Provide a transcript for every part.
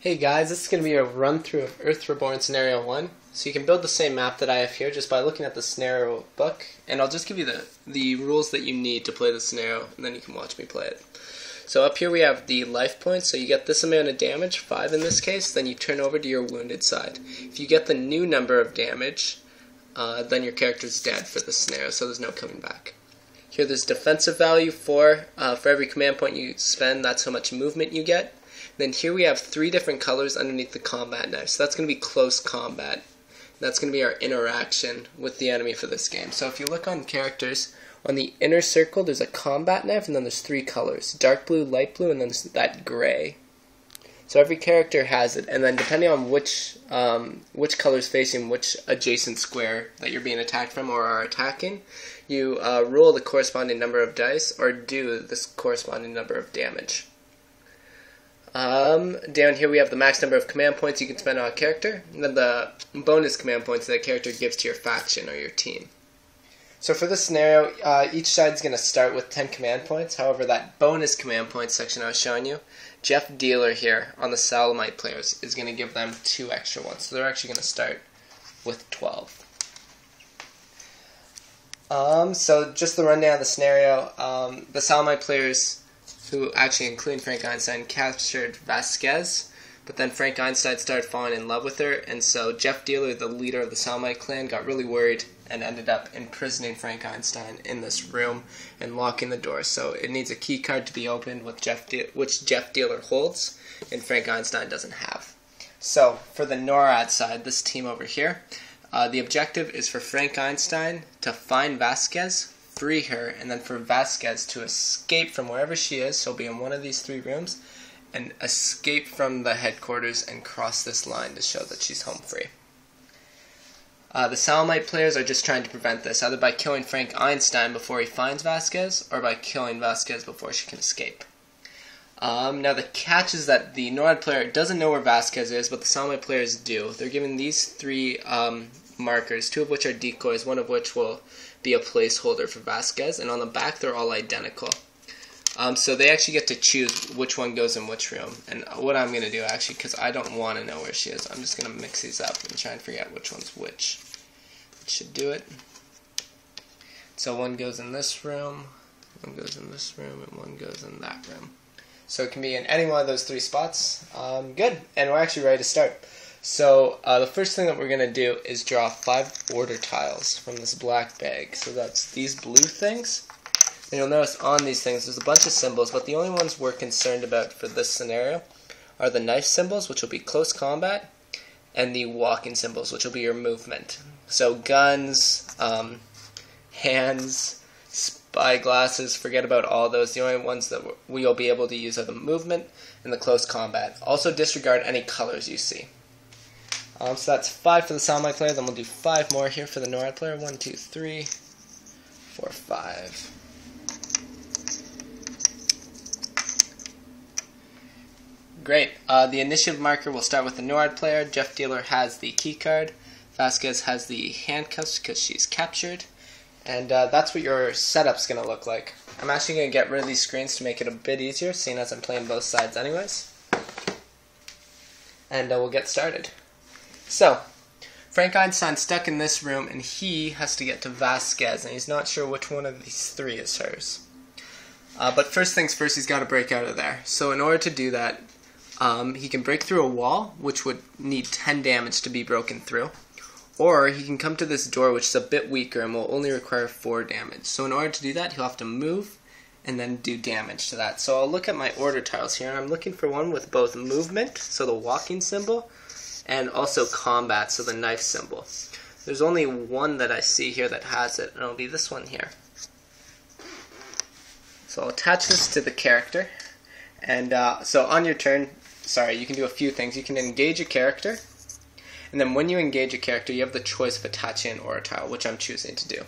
Hey guys, this is going to be a run through of Earth Reborn Scenario 1. So you can build the same map that I have here just by looking at the scenario book, and I'll just give you the rules that you need to play the scenario, and then you can watch me play it. So up here we have the life points, so you get this amount of damage, 5 in this case, then you turn over to your wounded side. If you get the new number of damage, then your character's dead for the scenario, so there's no coming back. Here there's defensive value, 4. For every command point you spend, that's how much movement you get. Then here we have 3 different colors underneath the combat knife. So that's going to be close combat. That's going to be our interaction with the enemy for this game. So if you look on characters, on the inner circle there's a combat knife, and then there's 3 colors. Dark blue, light blue, and then there's that gray. So every character has it, and then depending on which color is facing which adjacent square that you're being attacked from or are attacking, you roll the corresponding number of dice or do this corresponding number of damage. Down here we have the max number of command points you can spend on a character, and then the bonus command points that a character gives to your faction or your team. So for this scenario, each side is going to start with 10 command points. However, that bonus command points section I was showing you, Jeff Dealer here on the Salamite players is going to give them 2 extra ones. So they're actually going to start with 12. So just the rundown of the scenario, the Salamite players, who actually, including Frank Einstein, captured Vasquez, but then Frank Einstein started falling in love with her, and so Jeff Dealer, the leader of the Salamite clan, got really worried and ended up imprisoning Frank Einstein in this room and locking the door. So it needs a key card to be opened, which Jeff Dealer holds, and Frank Einstein doesn't have. So for the NORAD side, this team over here, the objective is for Frank Einstein to find Vasquez, free her, and then for Vasquez to escape from wherever she is. She'll be in one of these 3 rooms, and escape from the headquarters and cross this line to show that she's home free. The Salamite players are just trying to prevent this, either by killing Frank Einstein before he finds Vasquez, or by killing Vasquez before she can escape. Now the catch is that the NORAD player doesn't know where Vasquez is, but the Salamite players do. They're given these 3 markers, 2 of which are decoys, 1 of which will be a placeholder for Vasquez, and on the back they're all identical. So they actually get to choose which one goes in which room. And what I'm going to do, actually, because I don't want to know where she is, I'm just going to mix these up and try and figure out which one's which. It should do it. So one goes in this room, one goes in this room, and one goes in that room. So it can be in any one of those 3 spots. Good, and we're actually ready to start. So the first thing that we're going to do is draw 5 order tiles from this black bag. So that's these blue things. And you'll notice on these things there's a bunch of symbols, but the only ones we're concerned about for this scenario are the knife symbols, which will be close combat, and the walking symbols, which will be your movement. So guns, hands, spyglasses, forget about all those. The only ones that we'll be able to use are the movement and the close combat. Also disregard any colors you see. So that's 5 for the Salamite player, then we'll do 5 more here for the NORAD player. 1, 2, 3, 4, 5. Great. The initiative marker will start with the NORAD player. Jeff Dealer has the key card. Vasquez has the handcuffs because she's captured. And that's what your setup's going to look like. I'm actually going to get rid of these screens to make it a bit easier, seeing as I'm playing both sides anyways. And we'll get started. So, Frank Einstein's stuck in this room, and he has to get to Vasquez, and he's not sure which one of these 3 is hers. But first things first, he's got to break out of there. So in order to do that, he can break through a wall, which would need 10 damage to be broken through. Or he can come to this door, which is a bit weaker and will only require 4 damage. So in order to do that, he'll have to move and then do damage to that. So I'll look at my order tiles here, and I'm looking for one with both movement, so the walking symbol, and also combat, so the knife symbol. There's only one that I see here that has it, and it'll be this one here. So I'll attach this to the character, and so on your turn, you can do a few things. You can engage a character, and then when you engage a character, you have the choice of attaching an order tile, which I'm choosing to do.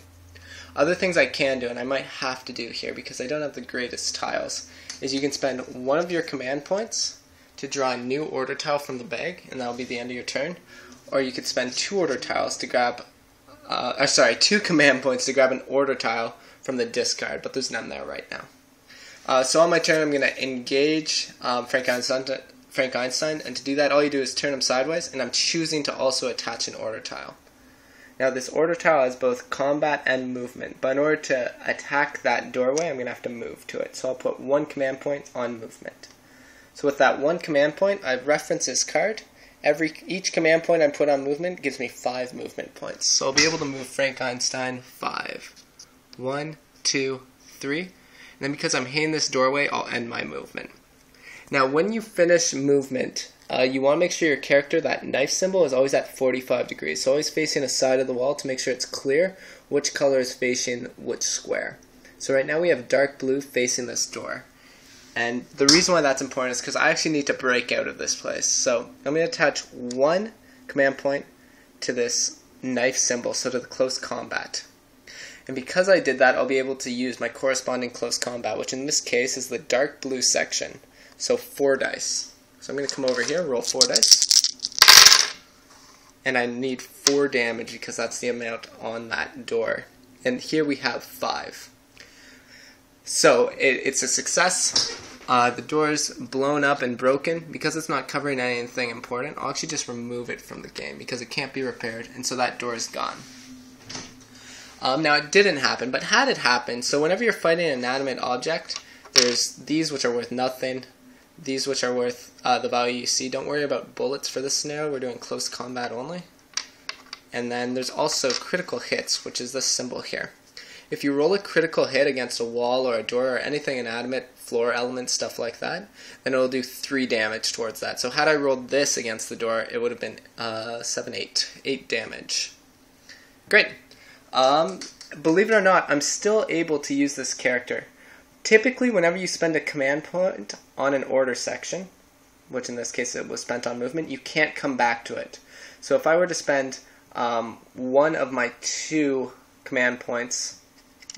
Other things I can do, and I might have to do here because I don't have the greatest tiles, is you can spend 1 of your command points to draw a new order tile from the bag, and that'll be the end of your turn. Or you could spend 2 order tiles to grab, 2 command points to grab an order tile from the discard, but there's none there right now. So on my turn, I'm going to engage Frank Einstein Frank Einstein, and to do that all you do is turn him sideways, and I'm choosing to also attach an order tile. Now this order tile has both combat and movement, but in order to attack that doorway I'm going to have to move to it. So I'll put 1 command point on movement. So with that 1 command point, I reference this card. Each command point I put on movement gives me 5 movement points. So I'll be able to move Frank Einstein 5. 1, 2, 3. And then because I'm hitting this doorway, I'll end my movement. Now when you finish movement, you want to make sure your character, that knife symbol, is always at 45 degrees. So always facing a side of the wall to make sure it's clear which color is facing which square. So right now we have dark blue facing this door. And the reason why that's important is because I actually need to break out of this place. So I'm going to attach 1 command point to this knife symbol, so to the close combat. And because I did that, I'll be able to use my corresponding close combat, which in this case is the dark blue section. So 4 dice. So I'm going to come over here, roll 4 dice. And I need 4 damage because that's the amount on that door. And here we have 5. So it's a success. The door's blown up and broken. Because it's not covering anything important, I'll actually just remove it from the game because it can't be repaired, and so that door is gone. Now it didn't happen, but had it happened, so whenever you're fighting an inanimate object, there's these which are worth nothing, these which are worth the value you see. Don't worry about bullets for this scenario, we're doing close combat only. And then there's also critical hits, which is this symbol here. If you roll a critical hit against a wall or a door or anything inanimate, floor elements, stuff like that, then it will do 3 damage towards that. So had I rolled this against the door, it would have been 7, 8 damage. Great. Believe it or not, I'm still able to use this character. Typically, whenever you spend a command point on an order section, which in this case it was spent on movement, you can't come back to it. So if I were to spend 1 of my 2 command points,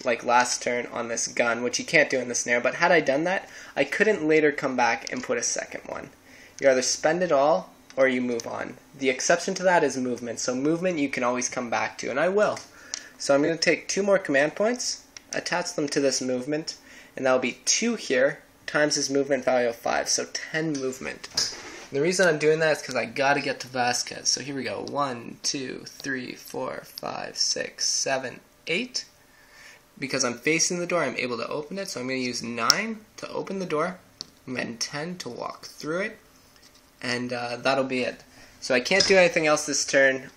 like last turn, on this gun, which you can't do in this scenario, but had I done that, I couldn't later come back and put a second one. You either spend it all, or you move on. The exception to that is movement, so movement you can always come back to, and I will. So I'm going to take 2 more command points, attach them to this movement, and that will be 2 here, times his movement value of 5, so 10 movement. And the reason I'm doing that is because I got to get to Vasquez. So here we go, 1, 2, 3, 4, 5, 6, 7, 8. Because I'm facing the door, I'm able to open it, so I'm going to use 9 to open the door, and then 10 to walk through it, and that'll be it. So I can't do anything else this turn.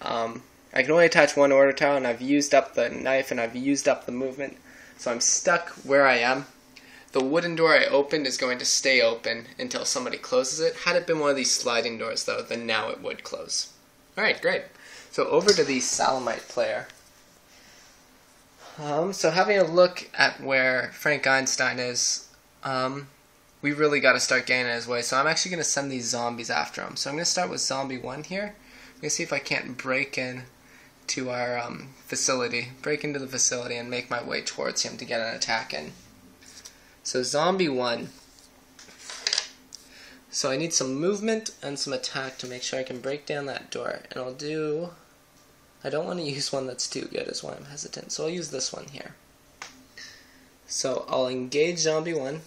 I can only attach 1 order tile, and I've used up the knife, and I've used up the movement, so I'm stuck where I am. The wooden door I opened is going to stay open until somebody closes it. Had it been one of these sliding doors, though, then now it would close. Alright, great. So over to the Salamite player. So having a look at where Frank Einstein is, we really got to start getting in his way. So I'm actually going to send these zombies after him. So I'm going to start with Zombie 1 here. I'm going to see if I can't break in to our break into the facility and make my way towards him to get an attack in. So Zombie 1. So I need some movement and some attack to make sure I can break down that door. And I'll do... I don't want to use one that's too good is why I'm hesitant. So I'll use this one here. So I'll engage Zombie 1 and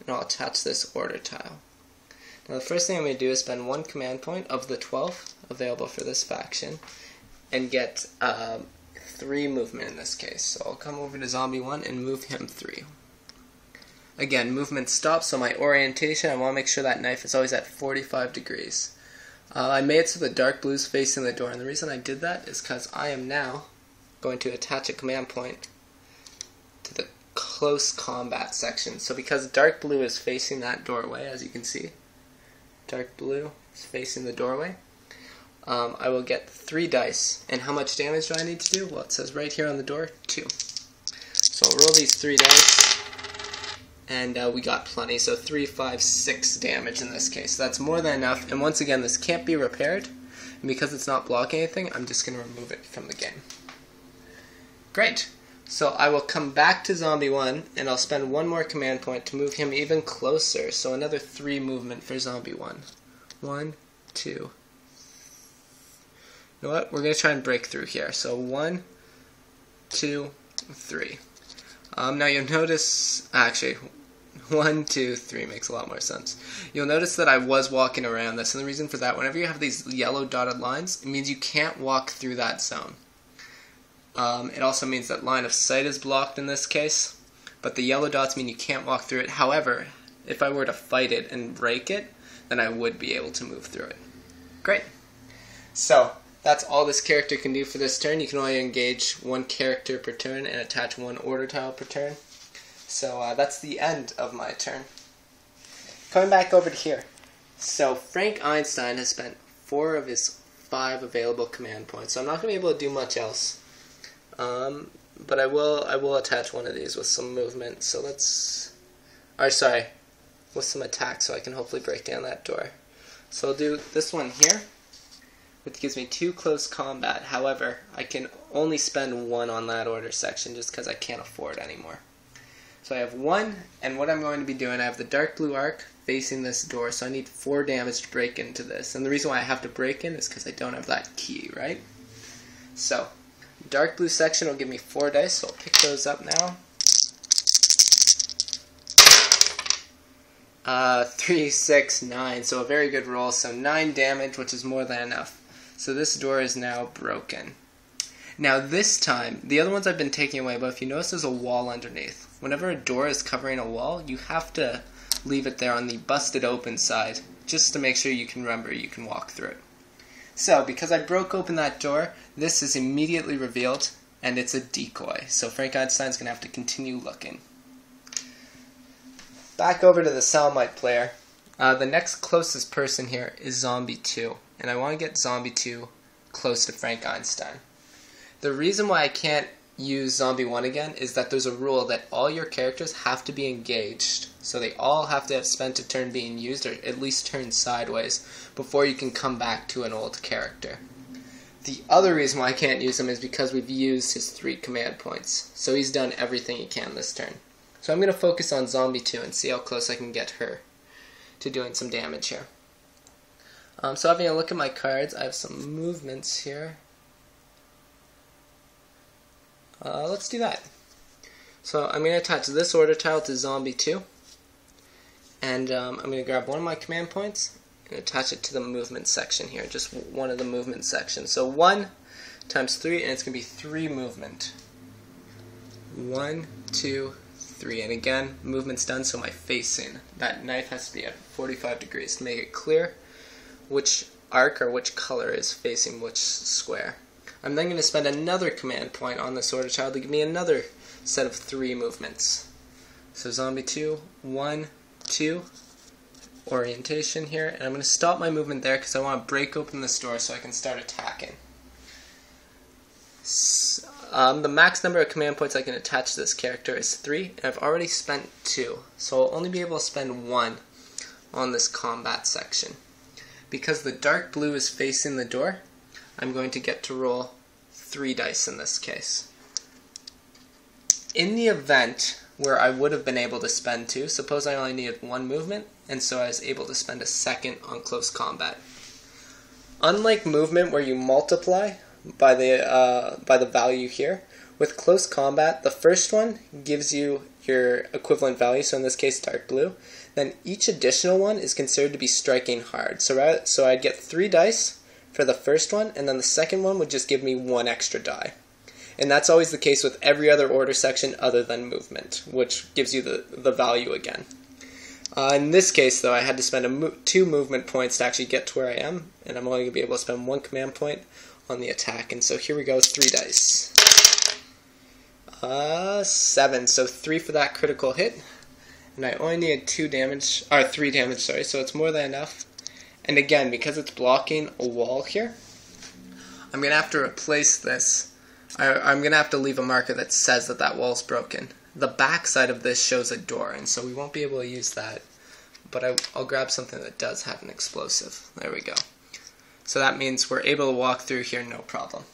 I'll attach this order tile. Now the first thing I'm going to do is spend 1 command point of the 12 available for this faction and get 3 movement in this case. So I'll come over to Zombie 1 and move him 3. Again, movement stops, so my orientation, I want to make sure that knife is always at 45 degrees. I made it so the dark blue's facing the door, and the reason I did that is because I am now going to attach a command point to the close combat section. So because dark blue is facing that doorway, as you can see, dark blue is facing the doorway, I will get 3 dice. And how much damage do I need to do? Well, it says right here on the door, 2. So I'll roll these 3 dice. And we got plenty, so 3, 5, 6 damage in this case. That's more than enough, and once again, this can't be repaired, and because it's not blocking anything, I'm just going to remove it from the game. Great! So I will come back to Zombie 1, and I'll spend 1 more command point to move him even closer, so another 3 movement for Zombie 1. 1, 2... You know what? We're going to try and break through here. So 1, 2, 3. Now you'll notice, actually, 1, 2, 3 makes a lot more sense. You'll notice that I was walking around this, and the reason for that, whenever you have these yellow dotted lines, it means you can't walk through that zone. It also means that line of sight is blocked in this case, but the yellow dots mean you can't walk through it. However, if I were to fight it and break it, then I would be able to move through it. Great. So, that's all this character can do for this turn. You can only engage one character per turn and attach one order tile per turn. So that's the end of my turn. Coming back over to here. So Frank Einstein has spent 4 of his 5 available command points. So I'm not going to be able to do much else. But I will attach one of these with some movement. So with some attack, so I can hopefully break down that door. So I'll do this one here, which gives me 2 close combat. However, I can only spend 1 on that order section just because I can't afford anymore. So I have 1, and what I'm going to be doing, I have the dark blue arc facing this door, so I need 4 damage to break into this. And the reason why I have to break in is because I don't have that key, right? So, dark blue section will give me 4 dice, so I'll pick those up now. 3, 6, 9, so a very good roll, so 9 damage, which is more than enough. So this door is now broken. Now this time, the other ones I've been taking away, but if you notice there's a wall underneath. Whenever a door is covering a wall, you have to leave it there on the busted open side, just to make sure you can remember you can walk through it. So, because I broke open that door, this is immediately revealed, and it's a decoy. So Frank Einstein's going to have to continue looking. Back over to the Salamite player. The next closest person here is Zombie 2, and I want to get Zombie 2 close to Frank Einstein. The reason why I can't use Zombie 1 again is that there's a rule that all your characters have to be engaged. So they all have to have spent a turn being used, or at least turned sideways, before you can come back to an old character. The other reason why I can't use him is because we've used his 3 command points. So he's done everything he can this turn. So I'm going to focus on Zombie 2 and see how close I can get her to doing some damage here. So having a look at my cards, I have some movements here. Let's do that. So I'm going to attach this order tile to Zombie 2. And I'm going to grab one of my command points and attach it to the movement section here. Just one of the movement sections. So 1 times 3, and it's going to be 3 movement. 1, 2, 3. And again, movement's done, so my facing. That knife has to be at 45 degrees to make it clear which arc or which color is facing which square. I'm then going to spend another command point on this order tile to give me another set of 3 movements. So Zombie 2, 1, 2, orientation here, and I'm going to stop my movement there because I want to break open this door so I can start attacking. The max number of command points I can attach to this character is 3, and I've already spent 2, so I'll only be able to spend 1 on this combat section. Because the dark blue is facing the door, I'm going to get to roll 3 dice in this case. In the event where I would have been able to spend 2, suppose I only needed 1 movement, and so I was able to spend a second on close combat. Unlike movement where you multiply by the value here, with close combat, the first one gives you your equivalent value, so in this case dark blue. Then each additional one is considered to be striking hard. So I'd get 3 dice for the first one, and then the second one would just give me 1 extra die. And that's always the case with every other order section other than movement, which gives you the value again. In this case, though, I had to spend 2 movement points to actually get to where I am, and I'm only going to be able to spend 1 command point on the attack. And so here we go, 3 dice. 7, so 3 for that critical hit. And I only needed 3 damage, so it's more than enough. And again, because it's blocking a wall here, I'm going to have to replace this. I'm going to have to leave a marker that says that that wall's broken. The back side of this shows a door, and so we won't be able to use that. But I'll grab something that does have an explosive. There we go. So that means we're able to walk through here no problem.